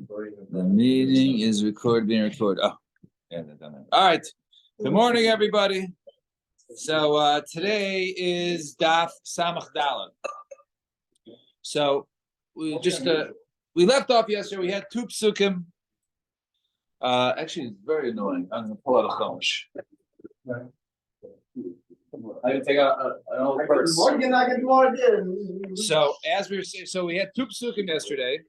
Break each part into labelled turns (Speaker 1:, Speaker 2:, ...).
Speaker 1: The meeting is being recorded. Oh, yeah, they're done. All right. Good morning, everybody. So today is Daf Samach Daled. So we just we left off yesterday. We had two psukim. Actually, it's very annoying. I'm gonna pull out a chumash. I can take out an old purse. So as we were saying, so we had two psukim yesterday.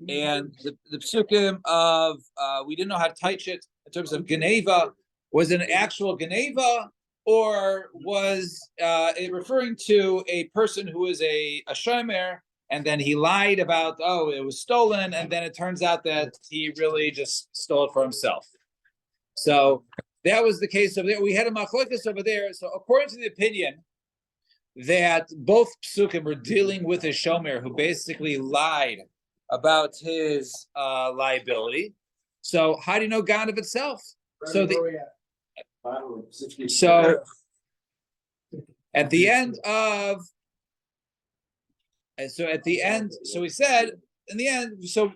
Speaker 1: And the psukim of we didn't know how to touch it in terms of Geneva. Was it an actual Geneva, or was it referring to a person who is a shomer, and then he lied about, oh, it was stolen, and then it turns out that he really just stole it for himself. So that was the case over there. We had a machlokes over there. So according to the opinion that both psukim were dealing with a shomer who basically lied about his liability. So how do you know Ganav itself? So at the end of, and so at the end, so we said in the end, so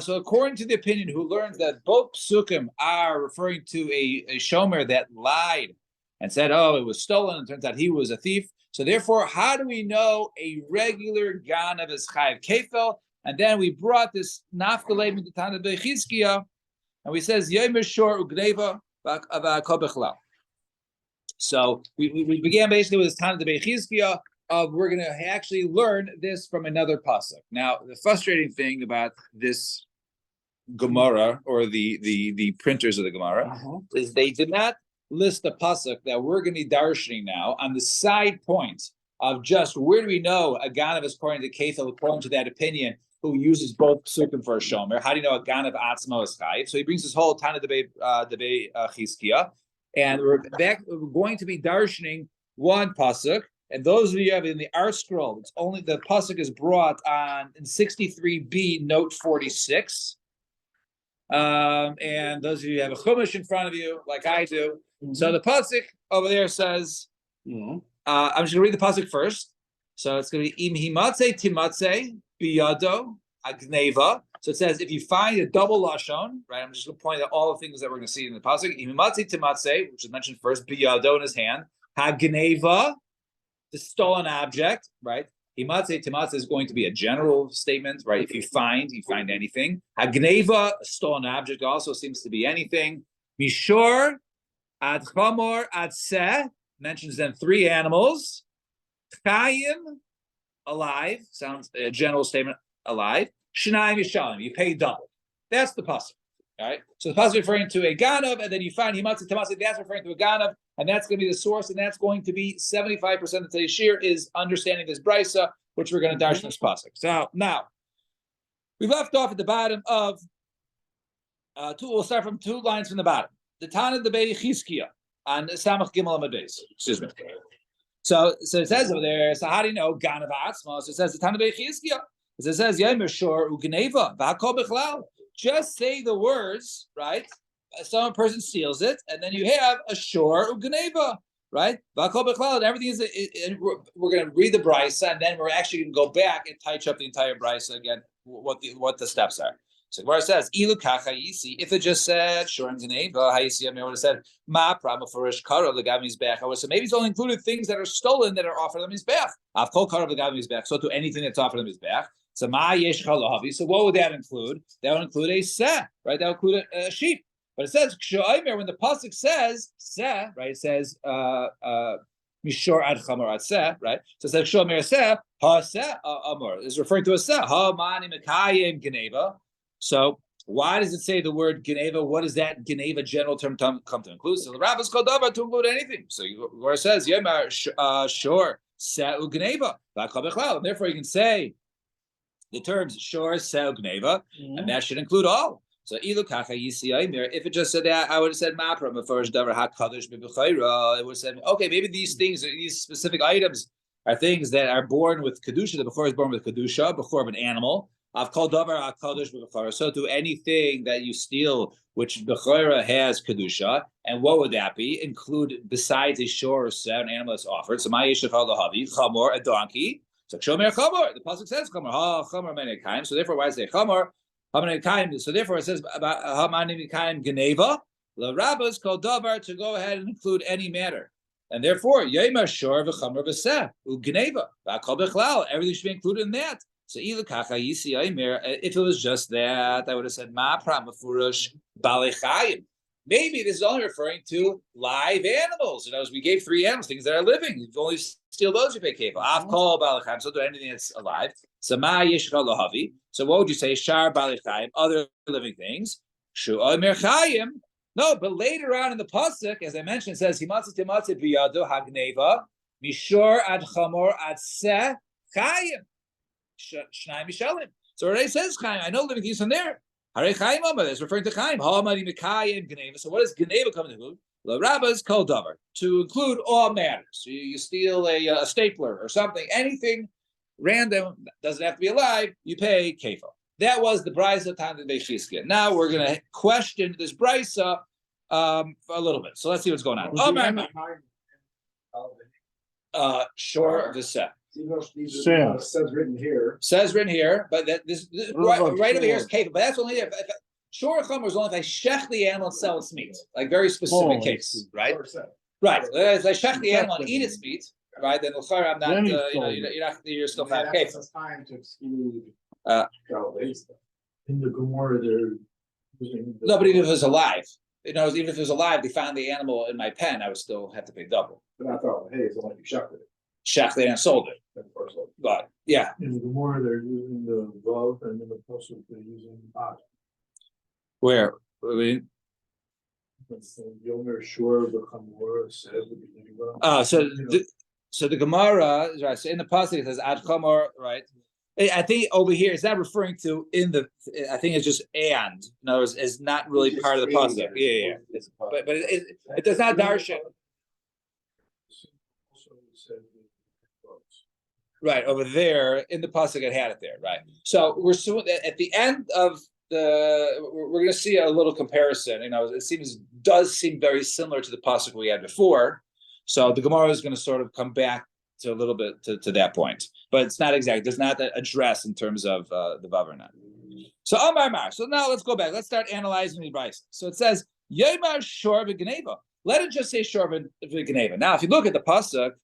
Speaker 1: according to the opinion who learns that both psukim are referring to a shomer that lied and said, oh, it was stolen, and turns out he was a thief. So therefore, how do we know a regular Ganav is chayav kefel? And then we brought this nafkalei mit Tana Bechizkiya, and we says yomer shor ugneva v'akol b'chalal. So we began basically with this Tana Bechizkiya of we're going to actually learn this from another pasuk. Now, the frustrating thing about this Gemara, or the printers of the Gemara, is they did not list the pasuk that we're going to be darshaning now on the side point of just where do we know a Ganav is according to Kefel, according to that opinion, who uses both psukim for a shomer. How do you know a Ganav atzmo is chayiv? So he brings this whole Tana debate Chizkiya, and we're going to be darshaning one pasuk. And those of you who have in the art scroll, it's only the pasuk is brought on in 63b, note 46. And those of you who have a chumash in front of you, like I do. So the pasuk over there says, I'm just going to read the pasuk first. So it's going to be im himatze timatze biyado agneva. So it says if you find a double lashon, right? I'm just going to point out all the things that we're going to see in the pasuk. Im himatze timatze, which is mentioned first, biyado in his hand, hagneva, the stolen object, right? Himatze timatze is going to be a general statement, right? If you find anything. Hagneva, a stolen object, also seems to be anything. Mishor, ad chamor, ad seh, mentions then three animals. Chayim, alive, sounds a general statement, alive. Shnayim yishalim, you pay double. That's the pasuk. All right. So the pasuk is referring to a ganav, and then you find himatze timatze, that's referring to a ganav, and that's going to be the source, and that's going to be 75% of today's shir is understanding this brisa, which we're going to darshan this pasuk. So now we left off at the bottom of we'll start from two lines from the bottom. The Tana Debei Chizkiya on Samach Gimel Amud Beis. Excuse me. So it says over there. So how do you know ganav atzma? So it says the Tana Debei Chizkiya. It says yomer shor ugneva v'akol b'chalal. Just say the words, right? Some person steals it, and then you have a shor ugneva, right? V'akol b'chalal, and everything is. We're going to read the brisa, and then we're actually going to go back and touch up the entire brisa again. What the steps are. So where it says ilu kacha yisi, if it just said shor ugneva, hayisi, I would have said ma prama forish kara legav mizbech. I would have said maybe it's only included things that are stolen that are offered on mizbech. Av kol kara legav mizbech. So to anything that's offered on mizbech. So ma yesh chalahavi. So what would that include? That would include a seh, right? That would include a sheep. But it says when the pasuk says seh, right? It says mishor ad chamor ad seh, right? So it says shomer seh ha seh amor is referring to a seh ha mani mekayim geneva. So why does it say the word geneva? What does that geneva general term come to include? So the rabbis called davar to include anything. So where it says yemar shor seh ugneva and therefore you can say the terms shor seh ugneva, and that should include all. So ilu kacha yisi aimer. If it just said that, I would have said mapra mefarish davar hakadosh b'bechayra. It would have said, okay, maybe these things, these specific items, are things that are born with kedusha. The bechor is born with kedusha, bechor of an animal. I've called davar hakadosh b'bechayra. So to anything that you steal, which bechayra has kedusha, and what would that be? Include besides a shor or seh, an animal that's offered. So my yishachal lahavi chamor, a donkey. So Shomer Chamor, the pasuk says Chamor, Ha Chamor Menekayim. So therefore, why does it say Chamor? So therefore, it says about Hamanimikayim Geneva. The rabbis called davar to go ahead and include any matter, and therefore Yemar Shor v'Chamer v'Seh u'Geneva v'Akol b'Chlal. Everything should be included in that. So if it was just that, I would have said Ma Pramafurash Balechayim. Maybe this is only referring to live animals. In other words, we gave 3 animals, things that are living. If you only steal those, you pay kefil. Avkol balechayim, so do anything that's alive. Sama yishchal lohavi. So what would you say? Shar balechayim, other living things. Shu omer chayim. No, but later on in the pasuk, as I mentioned, it says himatzah timatzah biyado hagneva mishor ad chamor ad seh chayim shnai mishalim. So it already says chayim. I know living things from there. It's referring to Chaim. So what does Geneva come to? The rabbis call davar to include all matters. So you steal a stapler or something, anything random, doesn't have to be alive, you pay kefil. That was the brisa time of Beishiskia. Now we're going to question this brisa a little bit. So let's see what's going on. Sure, the set.
Speaker 2: Says written here.
Speaker 1: Says written here, but that this right over here is kefil. But that's only if shor chomer is only if I shech the animal and sell its meat, like very specific case, right? Right. If I shech the animal and eat its meat, right? Then I'm not. You're still not kefil.
Speaker 2: It's time to exclude. In the Gemara, they're using.
Speaker 1: No, but even if it was alive, even if it was alive, they found the animal in my pen, I would still have to pay double.
Speaker 2: But I thought, hey, it's only you shucked it.
Speaker 1: Shech and sold it. But yeah.
Speaker 2: In the Gemara, they're using the vav, and in the pasuk they're using ad.
Speaker 1: Where? I mean,
Speaker 2: Yomer Shor v'Chamor says.
Speaker 1: So the Gemara, right? So in the pasuk it says ad chamor, right? I think over here it's not referring to in the. I think it's just and. In other words, it's not really it's part of the pasuk. Yeah. But it does not darshan. Right over there in the pasuk, it had it there. Right. So we're at the end of we're going to see a little comparison. It does seem very similar to the pasuk we had before. So the Gemara is going to sort of come back to a little bit to that point, but it's not exact. There's not that address in terms of the vav or not. So Amar Mar. So now let's go back. Let's start analyzing the brisa. So it says Yomar Shor v'Geneva. Let it just say Shor v'Geneva. Now, if you look at the pasuk.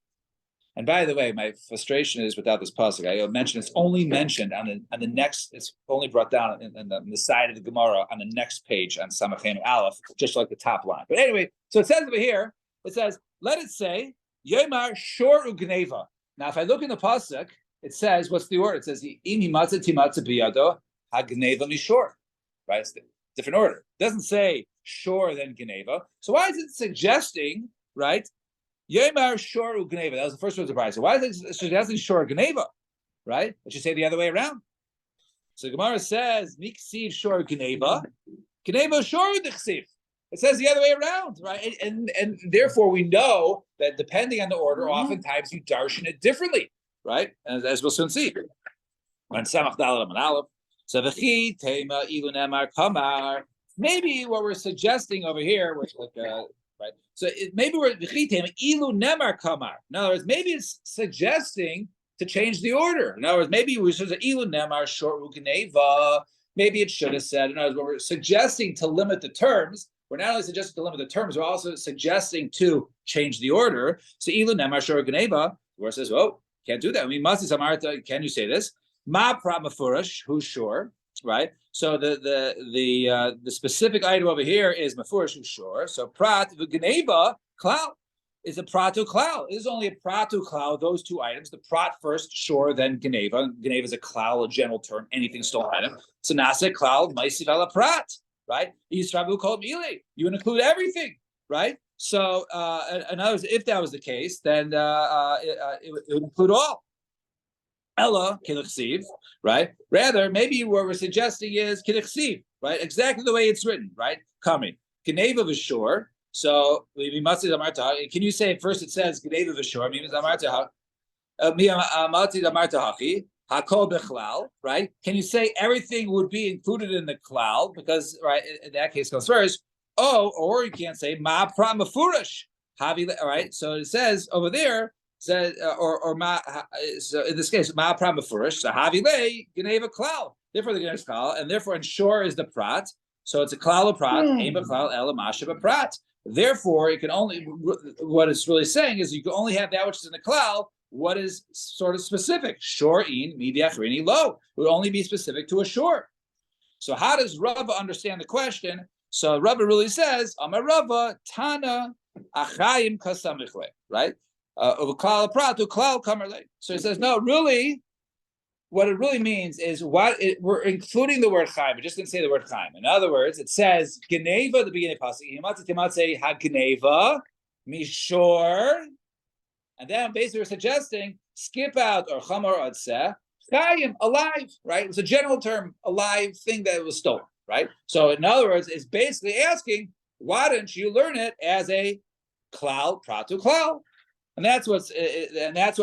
Speaker 1: And by the way, my frustration is without this pasuk. I mentioned it's only mentioned on the next. It's only brought down on the side of the Gemara on the next page on Samachin Aleph, just like the top line. But anyway, so it says over here. It says, "Let it say Yomar Shor Ugneva." Now, if I look in the pasuk, it says, "What's the order?" It says, "Imi matzah timatzah biyado hagneva mishor." Right, it's a different order. It doesn't say Shor then Geneva. So why is it suggesting right? Yomar Shor Ugneva. That was the first word of the brisa. Why is it suggesting Shor Geneva? Right? It should say the other way around. So Gemara says, Niksiv Shor Geneva. Geneva Shor Diksiv. It says the other way around, right? And therefore we know that depending on the order, oftentimes you darshan it differently, right? As we'll soon see. Maybe what we're suggesting over here, which right? So maybe we're ilu nemar kamar. In other words, maybe it's suggesting to change the order. In other words, maybe we should say ilu nemar short ugneva. Maybe it should have said. In other words, we're suggesting to limit the terms. We're not only suggesting to limit the terms, we're also suggesting to change the order. So ilu nemar short ugneva. The word says, "Oh, can't do that." I mean, masi samarta. Can you say this? Ma pramafurish. Who's sure? Right. So the specific item over here is mafurish shor. So prat v'geneva klal is a pratu klal. It is only a pratu klal. Those two items. The prat first, shor, then geneva. Geneva is a klal, a general term. Anything stolen item. So nase klal ma'isiv ala prat. Right. Yisraelu kol mile. You would include everything. Right. So in other words, if that was the case, then it would include all. Ella kilichsiv, right? Rather, maybe what we're suggesting is kilichsiv, right? Exactly the way it's written, right? Coming. Geneva v'shor. So we must say amarta. Can you say first? It says Geneva v'shor. Means amarta. Amati amarta hachi hakol bechlal. Right? Can you say everything would be included in the klal? Because right in that case comes first. Oh, or you can't say ma pramafurish. Havi. All right. So it says over there. says, or ma. So in this case, ma pram befurish. So havile geneva klal. Therefore, the geneva klal, and therefore, ensure is the prat. So it's a klal of prat. Ema klal elamasha prat. Therefore, it can only. What it's really saying is you can only have that which is in the klal. What is sort of specific? Shor in midiachrini lo. It would only be specific to a shore. So how does Rava understand the question? So Rava really says, Amar Rava Tana Achayim Kasamichle, right? So he says, no, really, what it really means is we're including the word Chaim. It just didn't say the word Chaim. In other words, it says Geneva at the beginning of Pasuk. Himatze ha Geneva Mishor, and then basically we're suggesting skip out or Chamor Adseh. Chaim, alive, right? It's a general term, alive thing that was stolen, right? So in other words, it's basically asking, why didn't you learn it as a klal, pratu klal? And that's what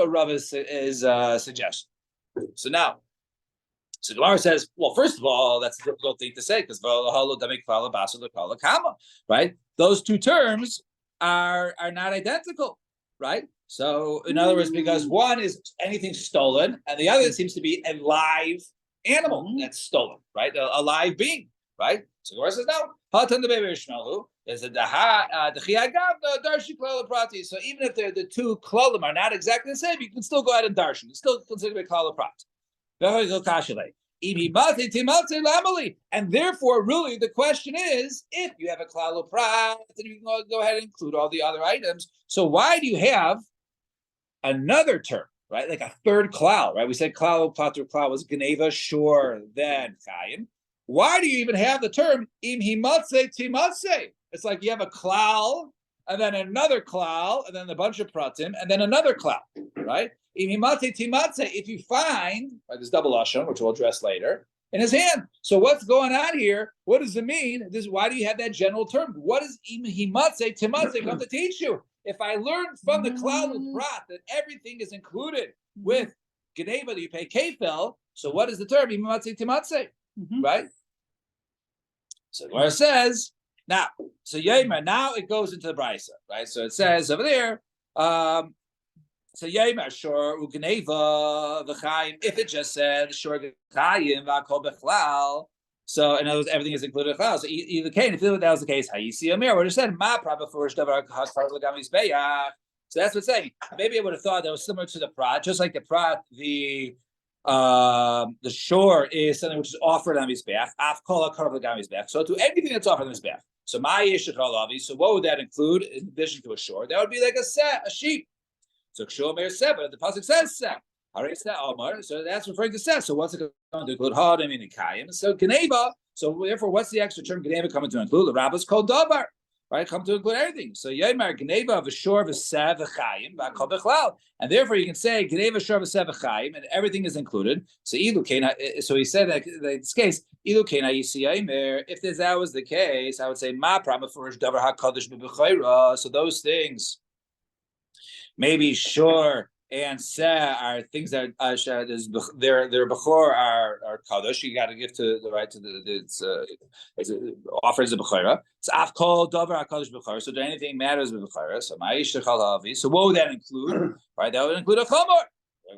Speaker 1: Rav is suggesting. So now, so Gemara says, well, first of all, that's a difficult thing to say because right? Those two terms are not identical, right? So, in other words, because one is anything stolen, and the other seems to be a live animal that's stolen, right? A live being, right? So, Gemara says, no. So, even if the two klolim are not exactly the same, you can still go ahead and darshan. It's still considered a klal prat. And therefore, really, the question is, if you have a klal prat, then you can go ahead and include all the other items. So, why do you have another term, right? Like a third klal, right? We said klal, platur klal was geneva, shor, then chayim. Why do you even have the term im himatze timatze? It's like you have a klal, and then another klal, and then a bunch of pratim, and then another klal, right? Im himatze timatze, if you find, right, this double lashon, which we'll address later, in his hand. So what's going on here? What does it mean? Why do you have that general term? What does im himatze timatze come to teach you? If I learned from the klal prat that everything is included with geneva that you pay kefil, so what is the term? Im himatze timatze, right? So where it says now, so Yemer, now it goes into the brisa, right? So it says over there, so Yemer, sure, ugeneva v'chaim. If it just said sure v'chaim v'akol bechlal, so in other words, everything is included in klal. So either case, if that was the case, hayisi amir would have said ma praba first davar hakar l'gamis beyach. So that's what it's saying. Maybe I would have thought that was similar to the prat, just like the prat, the shore is something which is offered on mizbeach. Af kol hakar l'gamis beyach. So to anything that's offered on mizbeach. So my yishachal avi. So what would that include in addition to a shore? That would be like a sheep. So Kshua Meir Seba, the pasuk says Seba. So that's referring to Seba. So what's it going to include? Hadim and Kayim. So Geneva. So therefore, what's the extra term Geneva coming to include? The rabbis called Davar, right? Come to include everything. So Yemar Geneva v'shor v'sev v'chayim v'akol b'chlal, and therefore you can say Geneva shor v'sev v'chayim, and everything is included. So Ilu Kena. So he said that in this case, Ilu Kena Yisiyaymer. If that was the case, I would say Ma Prama Furish Davar HaKadosh B'Bechayra. So those things. Maybe shor and seh are things that their bechor are kadosh. You got to give to the right to it's offers a bechora. It's afkol davar kadosh bechora. So anything matters with bechora. So ma'isha chalavi. So what would that include? Right, that would include a chomer.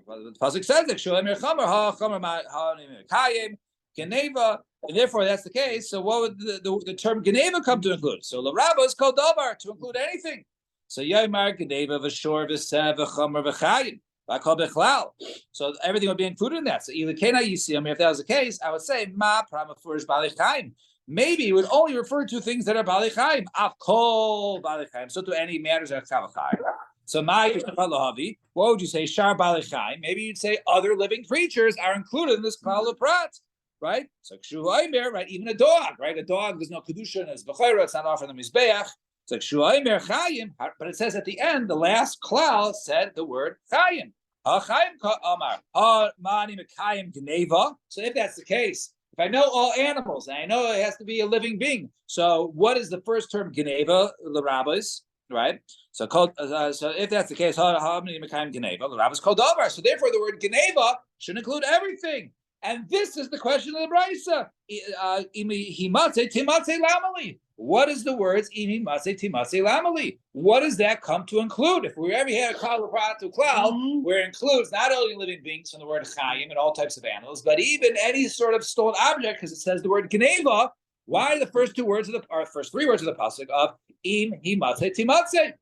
Speaker 1: The pasuk says that sholem your chomer ha chomer ha'anim kayim geneva, and therefore that's the case. So what would the term geneva come to include? So the rabbis is called davar to include anything. So Yomar Geneva v'shor v'sev v'chomer v'chayim v'akol b'chlal. So everything would be included in that. So Ilekena Yisiyam, if that was the case, I would say Ma Prama Furish Balichayim. Maybe it would only refer to things that are Balichayim. Avkol Balichayim. So to any matters that are Chavachayim. So Ma Yishachalahavi. What would you say? Shar Balichayim. Maybe you'd say other living creatures are included in this klal of prat. Right? So Kshu Aimer, right? Even a dog, right? A dog, there's no kedusha and it's b'chayra, it's not offered in the mizbeach. It's like Shuaymer Chayim, but it says at the end, the last klal said the word Chayim. Ha-Chayim Amar. Ha-Mani Mekayim Geneva. So if that's the case, if I know all animals, and I know it has to be a living being, so what is the first term Geneva, the rabbis, right? So if that's the case, Ha-Mani Mekayim Geneva, the rabbis called Davar. So therefore the word Geneva should include everything. And this is the question of the Brisa. Himatze Timatze Lamali. what is the words imi matze timatze lamali? What does that come to include? If we ever had a klal pratu klal, where it includes not only living beings from the word chayim and all types of animals, but even any sort of stolen object, because it says the word geneva. Why are the first two words of the or first three words of the pasuk of im himatze timatze?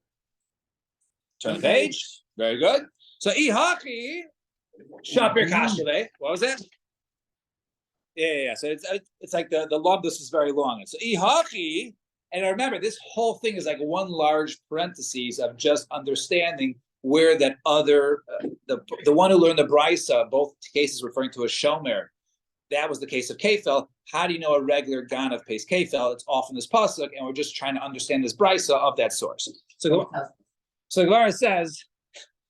Speaker 1: Turn the page. Very good. So ihaki shapir kashile. What was that? Yeah. So it's like the lumdus is very long. So ihaki, and remember this whole thing is like one large parentheses of just understanding where that other the one who learned the brisa, both cases referring to a shomer. That was the case of kefel. How do you know a regular gan of pace kefel? It's often this pasuk, and we're just trying to understand this brisa of that source. So Gemara says.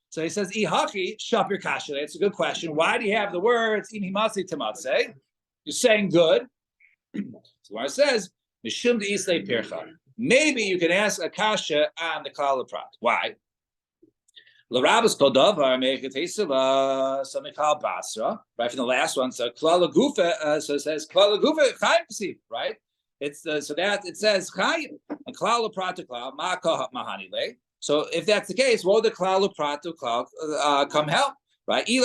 Speaker 1: So he says, "Ihaki shapir kashile." It's a good question. Why do you have the words im himatze timatze? You're saying good. So Gemara says, "Mishum de'islei pircha." Maybe you can ask a kasha on the klal prat. Why? L'rabas kol davar meichetesila samichal basra. Right from the last one. So klal gufa. So it says klal gufa chayim p'siv. Right. It's so that it says chayim and klal prat to klal ma kohat mahani le. So if that's the case, what would the klal prat to klal come help? Right? If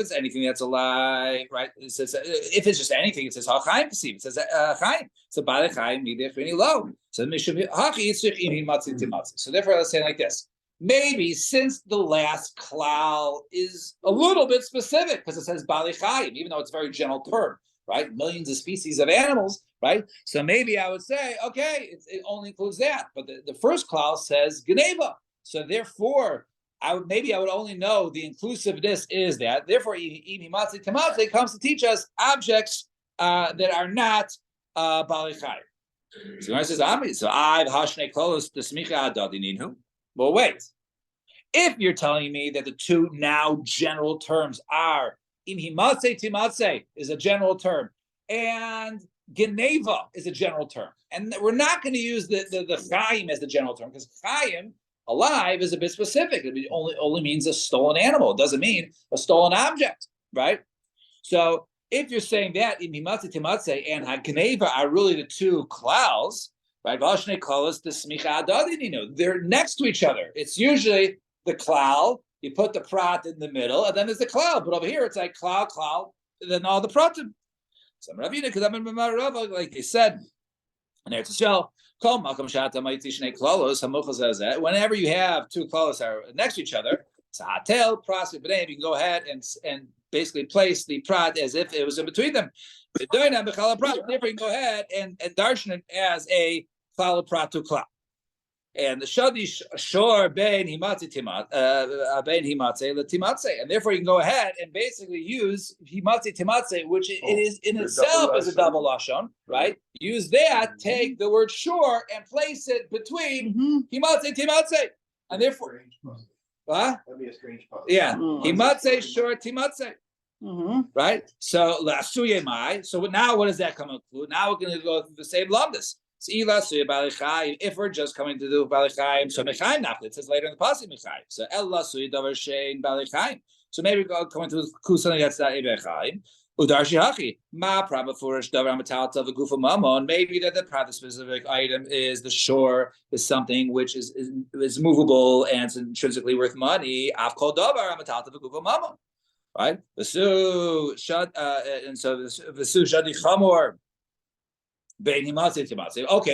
Speaker 1: it's anything that's alive, right? It says if it's just anything, it says ha'chaim p'siv. It says chaim. So ba'al chaim midech v'ni lo. So mishum hachi yitzrich im himatzi timatzi. So therefore, let's say like this. Maybe since the last klal is a little bit specific because it says ba'al chaim, even though it's a very general term, right? Millions of species of animals, right? So maybe I would say, okay, it only includes that. But the first klal says geneva. So therefore, I would only know the inclusiveness is that. Therefore, himatze timatze comes to teach us objects that are not ba'al chaim. So it says, so I've hashne klolos desmicha adadininhu. Well, wait. If you're telling me that the two now general terms are im himatze timatze is a general term, and geneva is a general term, and we're not going to use the chayim as the general term because chayim alive is a bit specific. It only means a stolen animal. It doesn't mean a stolen object, right? So if you're saying that im himatze timatze and geneva are really the two klals, right? They're next to each other. It's usually the klal. You put the prat in the middle, and then there's the klal. But over here, it's like klal, and then all the pratim. Some Ravina, because like they said, and Eretz Yisrael, whenever you have two klalos are next to each other, you can go ahead and basically place the prat as if it was in between them. Therefore, you can go ahead and darshan it as a klal prat to klal. And the shadi shor ben himatze timatze, and therefore you can go ahead and basically use himatze timatze, which it is in itself is a double lashon, right? Use that, take the word shor and place it between himatze timatze, and therefore, what? That'd be a strange puzzle. Yeah, himatze shor timatze. Right? So lasuye mai. So now what does that come include? Now we're going to go through the same lumdus. If we're just coming to do balichayim, so mechaim nachli. It says later in the pasuk mechaim. So el lasuy davar shein balichayim. So maybe we're coming to something that's not ebechaim. Udarshi hachi ma prabafurish davar amatal of a gufa mamon. Maybe that the specific item is the shore is something which is movable and it's intrinsically worth money. Af kol davar amatal of a gufa mamon. Right? Vasu shad and so vasu shadi chamor. Okay,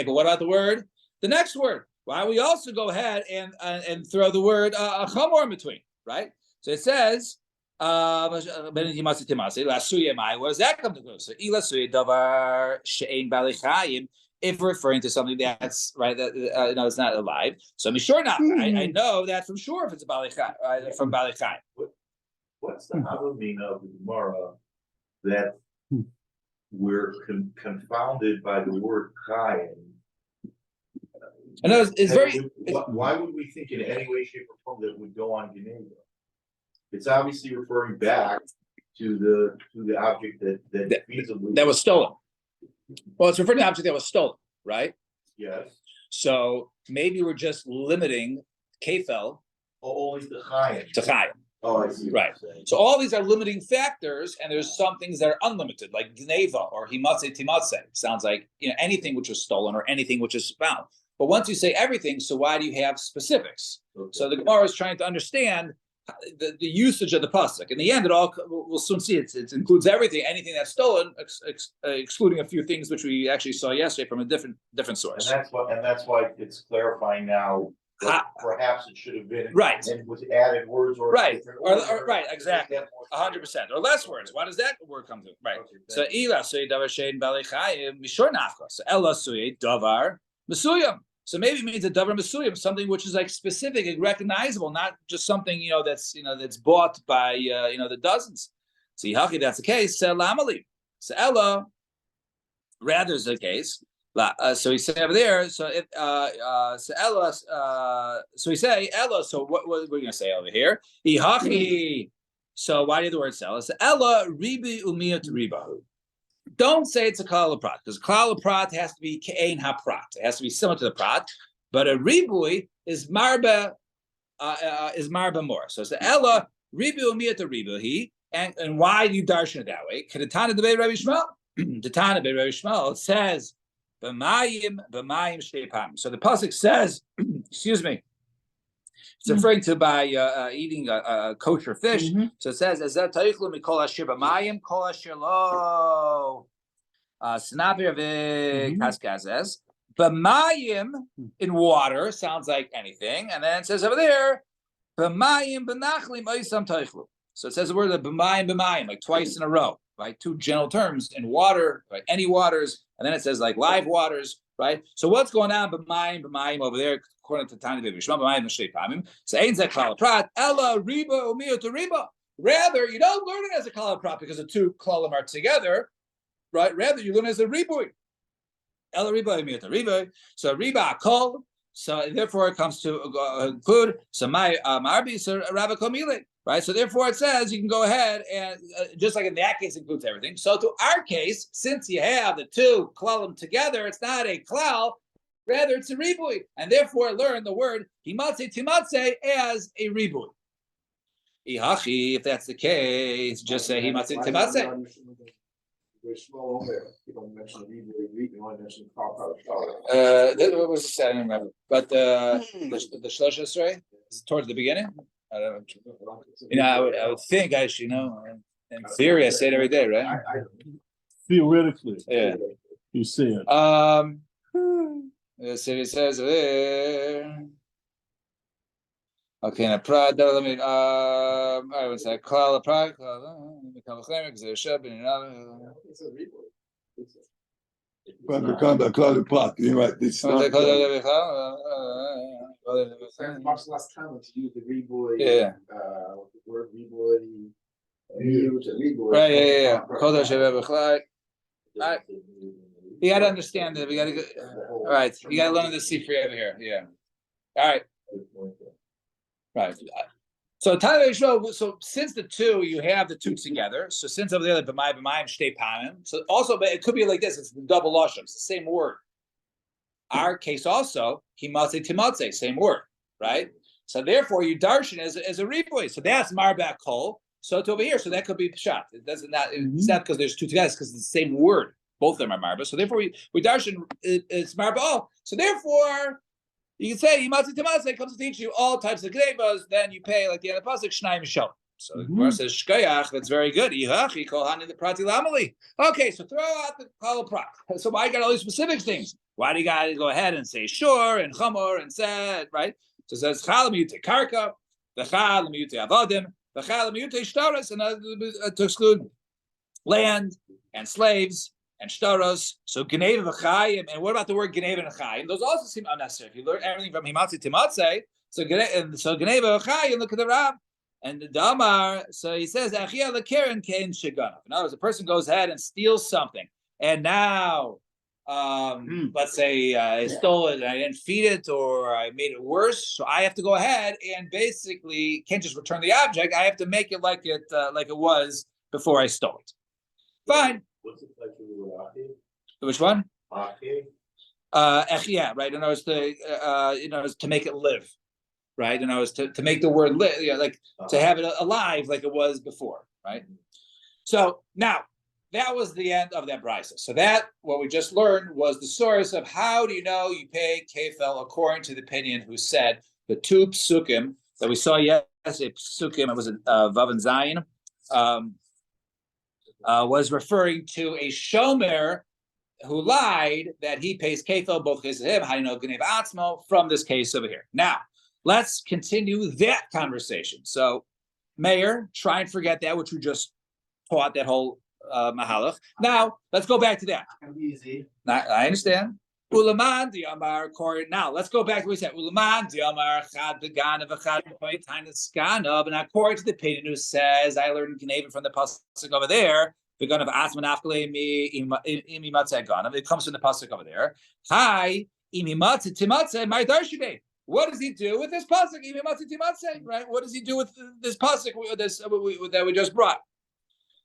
Speaker 1: but what about the word? The next word. Why don't we also go ahead and throw the word chamor in between, right? So it says, what does that come to go? So if we're referring to something that's right, that it's not alive. So I'm sure not. I know that from sure if it's a balichai, from balichai.
Speaker 2: What's the meaning of the Gemara that we're confounded by the word chayim?
Speaker 1: I know it's very.
Speaker 2: Why would we think in any way, shape, or form that it would go on Geneva? It's obviously referring back to the object that feasibly
Speaker 1: that was stolen. Well, it's referring to the object that was stolen, right?
Speaker 2: Yes.
Speaker 1: So maybe we're just limiting kefel
Speaker 2: only to chayim.
Speaker 1: To chayim.
Speaker 2: Oh, I see.
Speaker 1: Right. So all these are limiting factors, and there's some things that are unlimited, like gneva or himatze timatze. Sounds like anything which was stolen or anything which is found. But once you say everything, so why do you have specifics? Okay. So the Gemara is trying to understand the usage of the pasuk. In the end, we'll soon see it includes everything, anything that's stolen, excluding a few things which we actually saw yesterday from a different source.
Speaker 2: And that's why it's clarifying now. Perhaps it should have been
Speaker 1: right,
Speaker 2: and with added words or
Speaker 1: right, or right, exactly, 100%, or less words. Why does that word come to? Right. Okay, so ila suy davar shein balechayim mishor nafka. So ella suy davar mesuyam. So maybe it means a davar mesuyam, something which is like specific and recognizable, not just something that's bought by the dozens. So Yahaki, that's the case. Lamali. So ella, rather is the case. So he said over there. So Ella. So we say Ella. So what we're going to say over here? Ihachi. So why do the word Ella? So Ella ribi umiyat riba. Don't say it's a klal prat, because klal prat has to be kein haprat. It has to be similar to the prat, but a ribui is marba more. So it's Ella ribi umiyat riba. And why do you darshan it that way? Kedetana debei Rabbi Shmuel. Detana debei Rabbi Shmuel. It says. So the pasuk says, excuse me, it's referring to by eating a kosher fish. Mm-hmm. So it says, "As that taichlu mikol ashir b'mayim kol ashir lo snapir v'kaskazes b'mayim in water sounds like anything, and then it says over there b'mayim b'nachlim oisam taichlu." So it says the word b'mayim like twice in a row. Right, two general terms in water, right? Any waters, and then it says like live waters, right? So what's going on? B'mayim over there, according to Tani B'Shma, b'mayim n'shtei pamim. So ain't that klal prat? Ella riba umiyot riba. Rather, you don't learn it as a klal prat because the two klalim are together, right? Rather, you learn it as a ribui. Ella riba umiyot riba. So riba kol. So therefore, it comes to include so my marbi so rabba komile. Right, so therefore it says you can go ahead and just like in that case includes everything. So to our case, since you have the two klalim together, it's not a klal, rather it's a ribui, and therefore learn the word himatze timatze as a ribui. Ihachi, if that's the case, just say himatze timatze. What was it? I don't remember. But the Shlosh Esrei is towards the beginning. I would think I should in theory I say it every day, right?
Speaker 3: Theoretically,
Speaker 1: yeah,
Speaker 3: you say it.
Speaker 1: The city says there. Okay, now pride. Let me. All right, what's that? Klal pride. Because there should be another.
Speaker 4: But become a cloud pot. You're right. It's not
Speaker 2: much less common to use the reboy.
Speaker 1: Yeah.
Speaker 2: The word reboy.
Speaker 1: Right. Yeah. All right. You got to understand that we got to go. All right. You got to learn the Sifri over here. Yeah. All right. Right. So so since the two, you have the two together. So since over there, the b'mayim shtei pamim. So also, but it could be like this. It's the double lashon. It's the same word. Our case also, himatze timatze, same word, right? So therefore, you darshan as a ribui. So that's marbat kol. So it's over here. So that could be pshat. It doesn't not. It's not because there's two together. It's because it's the same word. Both of them are marba. So therefore, we darshan it's marba. Oh, so therefore. You can say Himatze Timatze comes to teach you all types of gnevas, then you pay like the end of the pasuk Shnai Mishal. So the Gemara says Shkoyach, that's very good. Ihachi kol hani the prati lamali. Okay, so throw out the kol prat. So why you got all these specific things? Why do you got to go ahead and say sure and chamor and said, right? So it says chal miyute karka, the chal miyute avodim, the chal miyute shtaras, and to exclude land and slaves and shtaros. So gneva v'chayim, and what about the word gneva and chayim? Those also seem unnecessary. If you learn everything from himatze timatze, so gneva v'chayim. Look at the Rab and the Damar. So he says achia lekeren kein sheganav. In other words, a person goes ahead and steals something, and now, let's say I stole it and I didn't feed it, or I made it worse. So I have to go ahead and basically can't just return the object. I have to make it like it was before I stole it. Fine.
Speaker 2: What's it like to
Speaker 1: Which one?
Speaker 2: Ake?
Speaker 1: Yeah, right. In other words, to make it live. right? And I was to make the word lit, like to have it alive like it was before, right? So now that was the end of that brisa. So that what we just learned was the source of how do you know you pay kefel according to the opinion who said the two psukim that we saw yesterday. Psukim, it was Vav and Zayin, was referring to a shomer who lied that he pays kefel, both cases of him, how do you know Gnev Atzmo, from this case over here. Now, let's continue that conversation. So, Mayor, try and forget that, which we just taught, that whole mahalach. Now, let's go back to that.
Speaker 2: Easy.
Speaker 1: I understand. Ulaman the Amar Kori. Now, let's go back to what we said. Ulaman the Amar Chad Beganav Chad Ganav. And according to the opinion who says, I learned Gnev from the pasuk over there. It comes from the pasuk over there. Hi, what does he do with this pasuk? Right? What does he do with this pasuk that we just brought?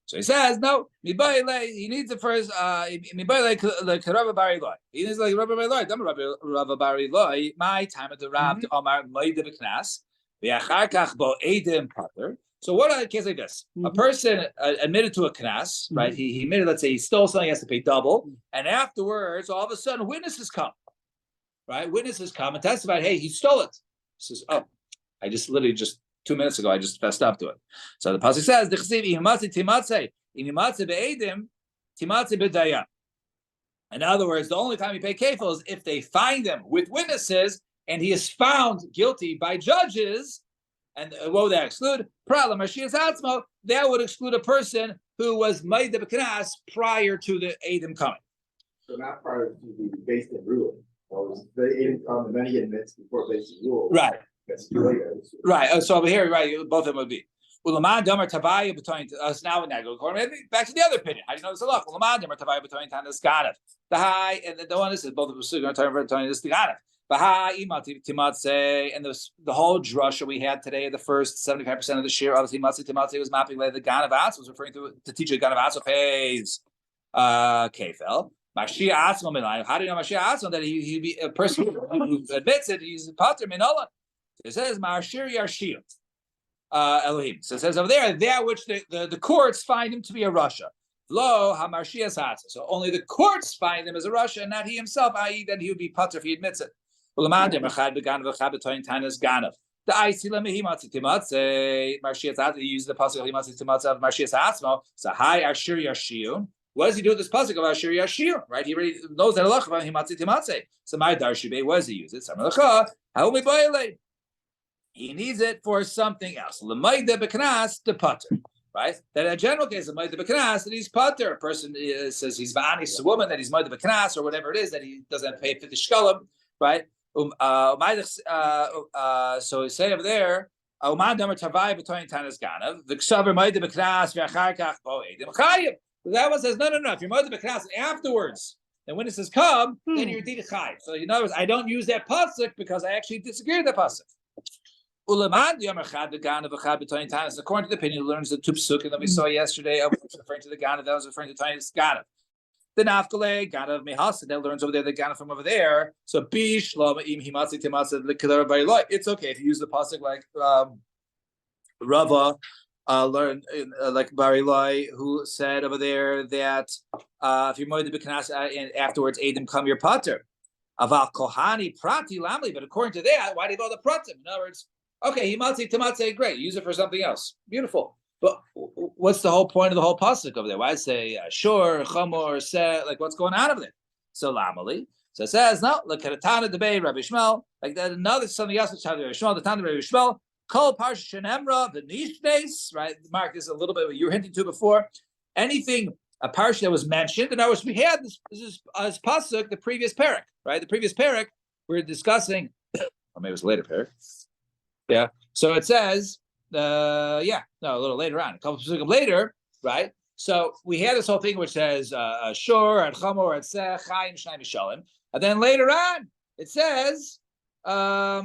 Speaker 1: So he says, no, he needs it first. He needs like Rabbi Bari Loi. My time at the Rab to Omar Maida B'Knas. So what are a case like this? A person admitted to a knas, right? He admitted, let's say he stole something, he has to pay double. And afterwards, all of a sudden, witnesses come, right? Witnesses come and testify, hey, he stole it. He says, oh, I just literally 2 minutes ago, I just fessed up to it. So the pasuk says, in other words, the only time you pay kefil is if they find him with witnesses and he is found guilty by judges. And what would that exclude? Problem, that would exclude a person who was made the B'Knas prior to the Edom coming.
Speaker 2: So not prior to the based in ruling. Or the Edom come and then he admits before based in rule.
Speaker 1: Right.
Speaker 2: That's too late.
Speaker 1: Right. So over here, right, both of them would be. Ulaman Domer Tavaya between us now and go back to the other opinion. How do you know this a lot? Ulaman Domer Tavaya between Tanas Ganav. The high and the one is both of us are going to turn this to Ganav. And the whole drasha we had today, the first 75% of the share, obviously, Timatze was mapping the Ganavas, was referring to the teacher Ganavas pays Kefel. Mashiach Atzmo Milan. How do you know Mashiach Atzmo that he be a person who admits it, he's a pater Minola? It says Ma'ashir Yashir Elohim. So it says over there, that which the courts find him to be a Russia. Lo Hamashiach Atzmo. So only the courts find him as a Russia, and not he himself, i.e., that he would be pater if he admits it. The Mashiach he uses the pasuk of Mashiach Atzmo. So hi Ashir Yashir. What does he do with this pasuk of Ashir Yashir? Right, he already knows that Allah about Himatzi Timatze. So my Darshibe, what does he use it? He needs it for something else. L'mayda b'knas the pater. Right, that in a general case of Maida B'Knas, that he's pater. A person says he's Va'anis, a woman that he's Maida B'Knas, or whatever it is, that he doesn't have to pay 50 shkalim, right? So we say over there, that one says, no. If you're Maida B'Knas afterwards, and witnesses come, then you're Didi Chai. So in other words, I don't use that pasuk because I actually disagree with that pasuk. According to the opinion, learns the two psukim that we saw yesterday. I was referring to the Ganav, that was referring to Tainis Ganav. The Nafkale, Ganav Mehasa, that learns over there the Ganav from over there. So Bishlama im himatzi timatzi l'kedar bariloi. It's okay if you use the pasuk like Rava learned like Bariloi, who said over there that if you're moed the b'knas and afterwards Adam come your pater. Aval kohani prati lamli. But according to that, why do you go the pratim? In other words, okay, himatzi timatze, great. Use it for something else. Beautiful. But what's the whole point of the whole pasuk over there? Why say shor, chamor, se? Like what's going on over there? So lamali. So it says no. Like Karatana debate Rabbi Shmuel. Like that. Another something else which Rabbi Shmuel. The Tana Rabbi Shmuel. Kol parsha shenemra v'nishnes. Right. Mark, this is a little bit what you were hinting to before. Anything a parsha that was mentioned. In other words, we had this pasuk the previous parak. Right. The previous parak we were discussing. Or maybe it was later parak. Yeah. So it says, a little later on, a couple of seconds later, right? So we had this whole thing which says, shor, at chamor, at seh, chayim, shnai, mishalim. And then later on, it says, kol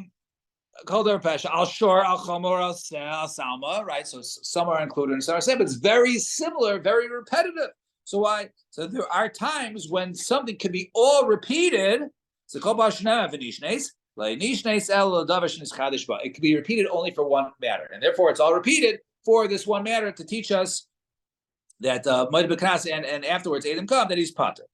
Speaker 1: der pesha, al shor, al chamor, al seh, al salma, right? So some are included in Saraseh, but it's very similar, very repetitive. So why? So there are times when something can be all repeated. So kol b'ashnei v'nishnes. It can be repeated only for one matter, and therefore it's all repeated for this one matter to teach us that and afterwards Adam come that he's pater.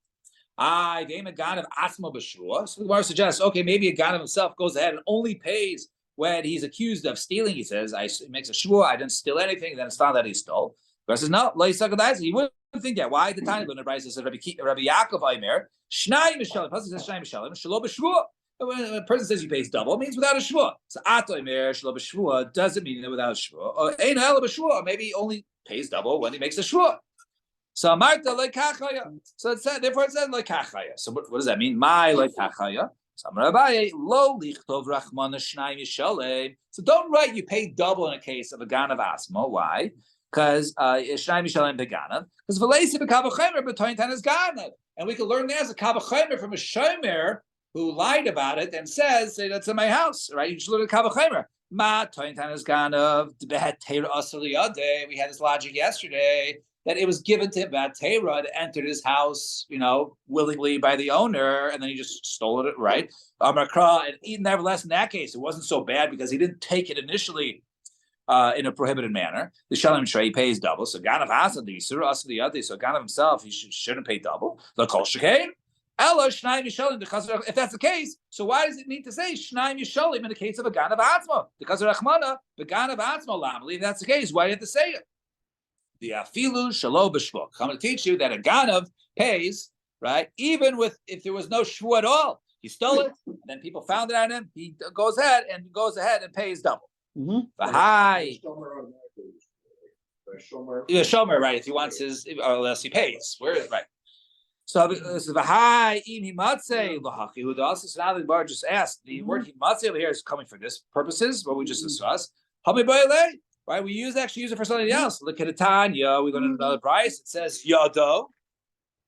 Speaker 1: So the Gemara suggests, okay, maybe a Ganav himself goes ahead and only pays when he's accused of stealing. He says, he makes a shvua, I didn't steal anything, then it's found that he stole. The says, no, he wouldn't think that. Why? The time when the Brisa says Rabbi Yaakov Aimer, Shnai Mishalim, the Pasuk says Shnai Mishalim, Shalo b'shvua. When a person says he pays double, it means without a shvua. So Ato Aimer, Shalo b'shvua doesn't mean that without a shvua. Or Ein Ela b'shvua, maybe he only pays double when he makes a shvua. So Marta like kachaya. So it said, therefore it said like kachaya. So what does that mean? My like kachaya. So don't write you pay double in a case of a ganav asma. Why? Because shnai mishalem beganav. Because v'leisi b'kavachemer b'toin tan is ganav, and we can learn that as a kavachemer from a shomer who lied about it and says, "Say that's in my house." Right? You just learn a kavachemer. Ma toin tan is ganav. We had this logic yesterday, that it was given to him by Terah to enter his house, willingly by the owner, and then he just stole it, right? And nevertheless, in that case, it wasn't so bad because he didn't take it initially in a prohibited manner. The Shalom Shrei pays double. So Ganav Asad, the Yisur Asad, the Yadi, so Ganav himself, he shouldn't pay double. The Kol Shekain, Ella Shnai Mishalim, if that's the case, so why does it need to say Shnai Mishalim in the case of a Ganav Atzma? Because of Rachmana, the Ganav Atzma Lamali, if that's the case, why do you have to say it? The afilu shalo b'shvua. I'm going to teach you that a ganav pays, right? Even if there was no shvu at all, he stole it, and then people found it on him. He goes ahead and pays double. Hi, shomer, right? If he wants his, or unless he pays, where is right? So this is v'hai im himatze l'hachi hudas. So now the bar just asked. The word himatze over here is coming for this purposes. What we just discussed. Hami b'alei. Right, we actually use it for something else. Look at the Tanya. We learned another price. It says yado.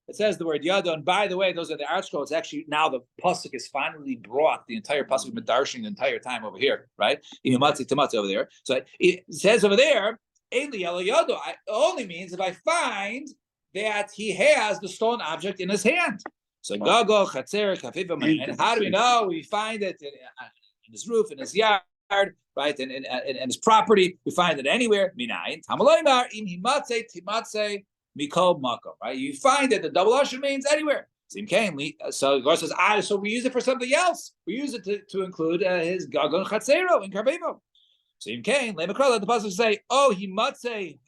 Speaker 1: It says the word yado. And by the way, those are the art scrolls. Actually, now the pasuk is finally brought. The entire pasuk been darshan the entire time over here, right? Imatzi tamatzi over there. So it says over there, Eli elo yado. Only means if I find that he has the stolen object in his hand. So gago chatzer kafifa. And how do we know? We find it in his roof, in his yard. Right, and his property, we find it anywhere. Minayin tamaloymar im himatze timatze mikol makom. Right, you find that the double usher means anywhere. So the Gemara says, so we use it for something else. We use it to include his gagon chatzero in karbevo. So the pasuk say, oh himatze,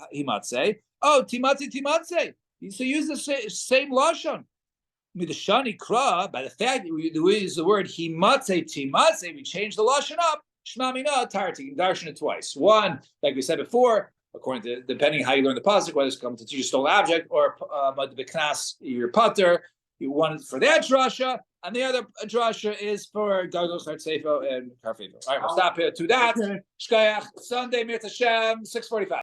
Speaker 1: oh timatze. So use the same lashon. Midashani kra, by the fact that we use the word himatze timatze, we change the lashon up. Shmamina tarti, darshan it twice. One, like we said before, according to depending how you learn the pasuk, whether it's come to teach a stolen object or b'knas your putter, you want it for that drasha, and the other drasha is for gagos hartseifo and karfeifo. All right, we'll stop here to that. Shkayach Sunday, Mir Tashem, 6:45.